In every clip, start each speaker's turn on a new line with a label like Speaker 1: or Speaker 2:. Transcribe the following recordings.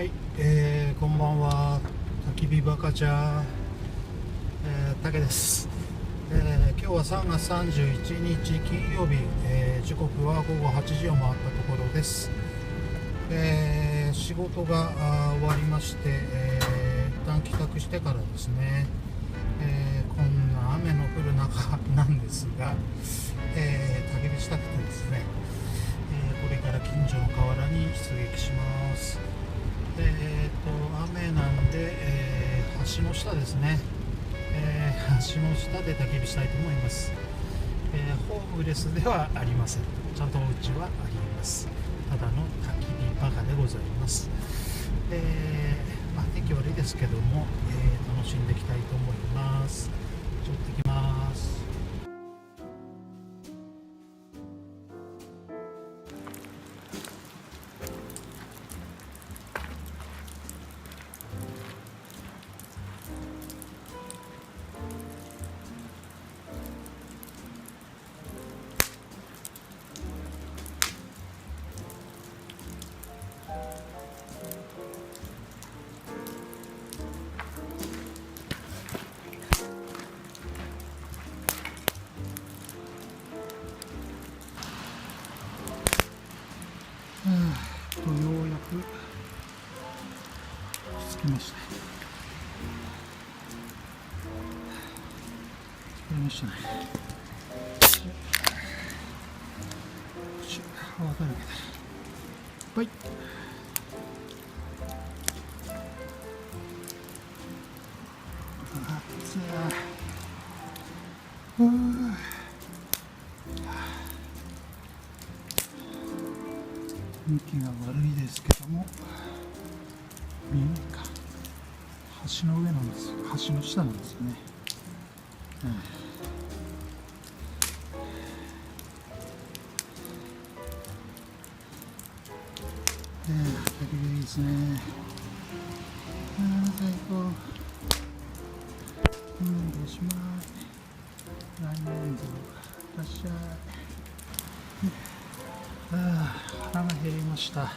Speaker 1: はい、こんばんは。焚き火バカチャー、竹です。今日は3月31日金曜日、時刻は午後8時を回ったところです。仕事が終わりまして、一旦帰宅してからですね、こんな雨の降る中なんですが、焚き火したくてですね、これから近所の河原に出撃します。雨なんで、橋の下ですね、橋の下で焚き火したいと思います。ホームレスではありません。ちゃんとお家はあります。ただの焚き火バカでございます。天気悪いですけども、楽しんでいきたいと思います。ちょっと行きます。ようやく着きました。着きましたね。泡だらけだ。はい。暑い。天気が悪いですけども、見えないか。橋の上なんですよ。橋の下なんですよね。焚き火いいですね。最高。おしまい。来年度いらっしゃい。腹が減りました。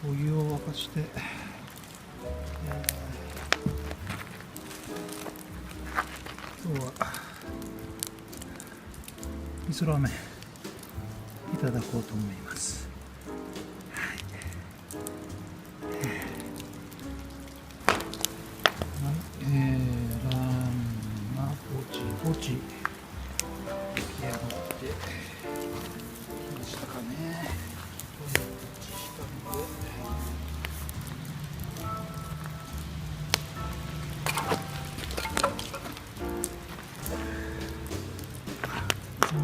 Speaker 1: お湯を沸かして、今日は味噌ラーメンいただこうと思います。ラーメンがぼちぼち出来上がってきましたかね。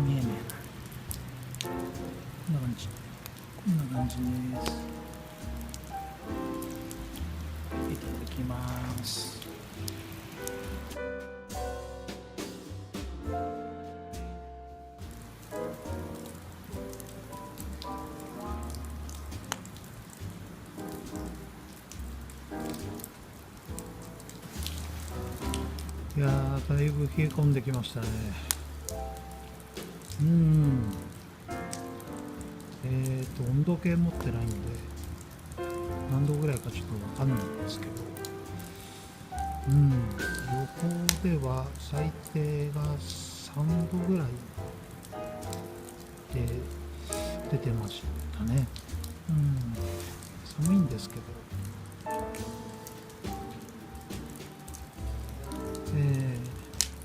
Speaker 1: 見えねえな。こんな感じです。いただきます。いやー、だいぶ冷え込んできましたね。温度計持ってないんで何度ぐらいかちょっとわかんないんですけど、予報では最低が3度ぐらいで出てましたね。寒いんですけど、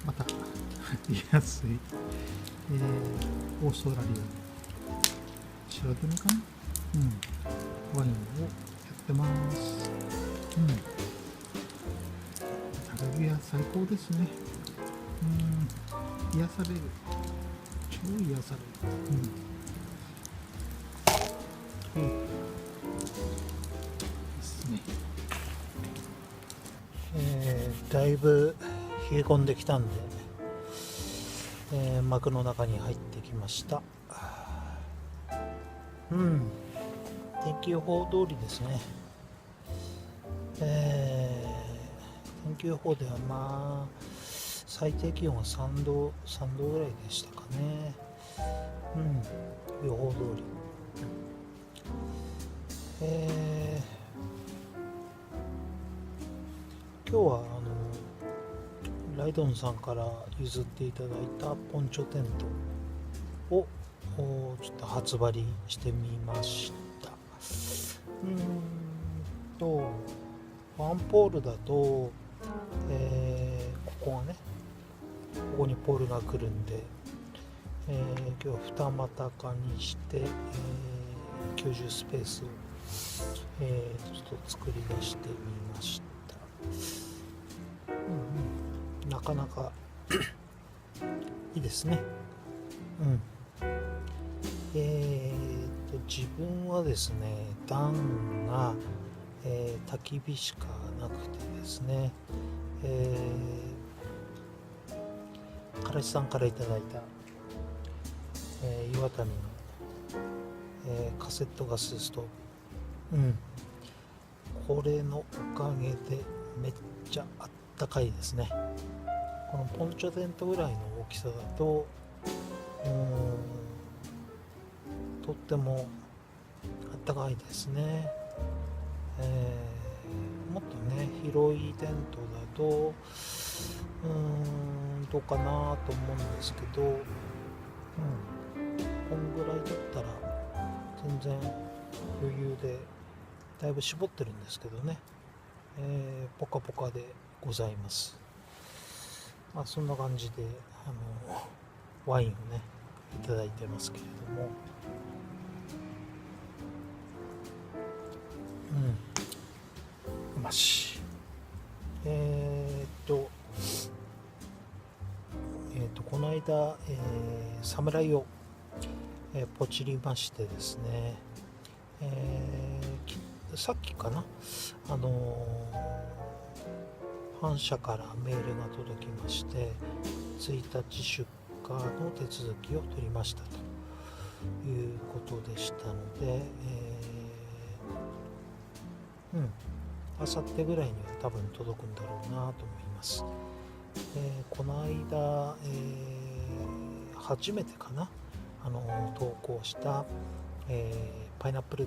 Speaker 1: また安い、オーストラリア白組かな、ワインをやってます。焚き火は最高ですね。癒される、超癒される。ですね。だいぶ冷え込んできたんで、幕の中に入ってきました。天気予報通りですね。天気予報では最低気温は3度ぐらいでしたかね。予報通り。今日はライドンさんから譲っていただいたポンチョテントをちょっと初張りしてみました。ワンポールだと、ここがね、ここにポールが来るんで、今日は二股かにして、居住スペースを、ちょっと作り出してみました。なかなかいいですね。自分はですね、段が、焚き火しかなくてですね、彼氏さんからいただいた、岩谷の、カセットガスストーブ、これのおかげでめっちゃあったかいですね。このポンチョテントぐらいの大きさだととってもあったかいですね。もっとね広いテントだとどうかなと思うんですけど、こんぐらいだったら全然余裕でだいぶ絞ってるんですけどね、ポカポカでございます。そんな感じでワインをねいただいてますけれども、うまし。この間、侍を、ポチりましてですね、さっきかな、反社からメールが届きまして、1日出荷の手続きを取りましたということでしたので、あさってぐらいには多分届くんだろうなと思います。この間、初めてかな投稿した、パイナップ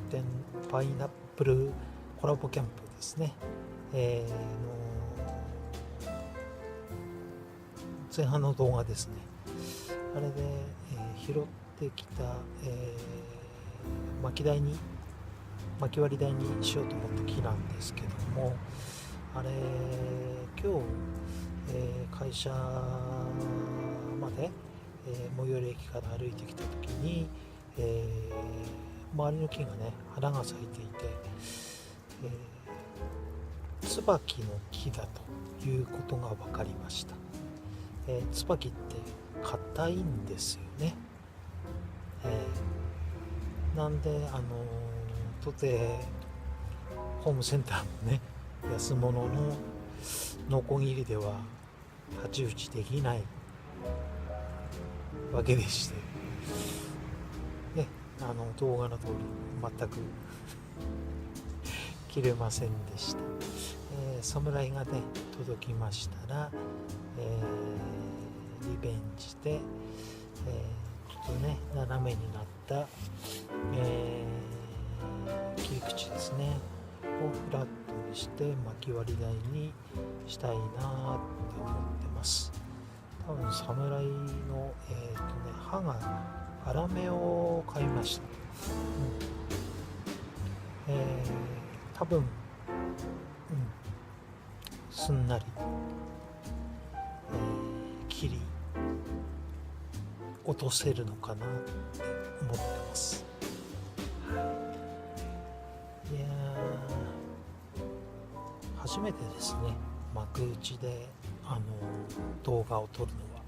Speaker 1: ルコラボキャンプですね、前半の動画ですね。あれで、拾ってきた、巻き割り台にしようと思った木なんですけども、あれ今日、会社まで、最寄り駅から歩いてきた時に、周りの木がね花が咲いていて、椿の木だということが分かりました。椿って硬いんですよね。なんでとてホームセンターのね安物のノコギリでは太刀打ちできないわけでして、ね、動画の通り全く切れませんでした。侍がね届きましたら、リベンジで、ちょっとね斜めになった、切り口ですねをフラットにして巻き割り台にしたいなって思ってます。多分侍の、刃が粗めを買いました。多分、すんなり、切り落とせるのかなって思ってます。いや初めてですね幕内で動画を撮るのは。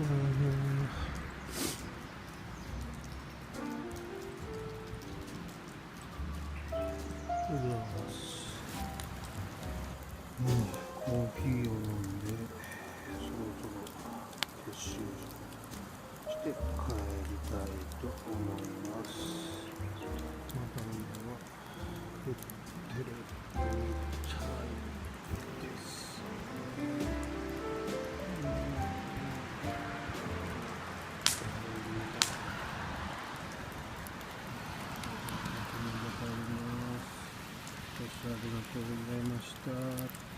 Speaker 1: コーヒーを飲んでそろそろ撤収して帰りたいと思います。まだ今は降ってるみたいです。ありがとうございました。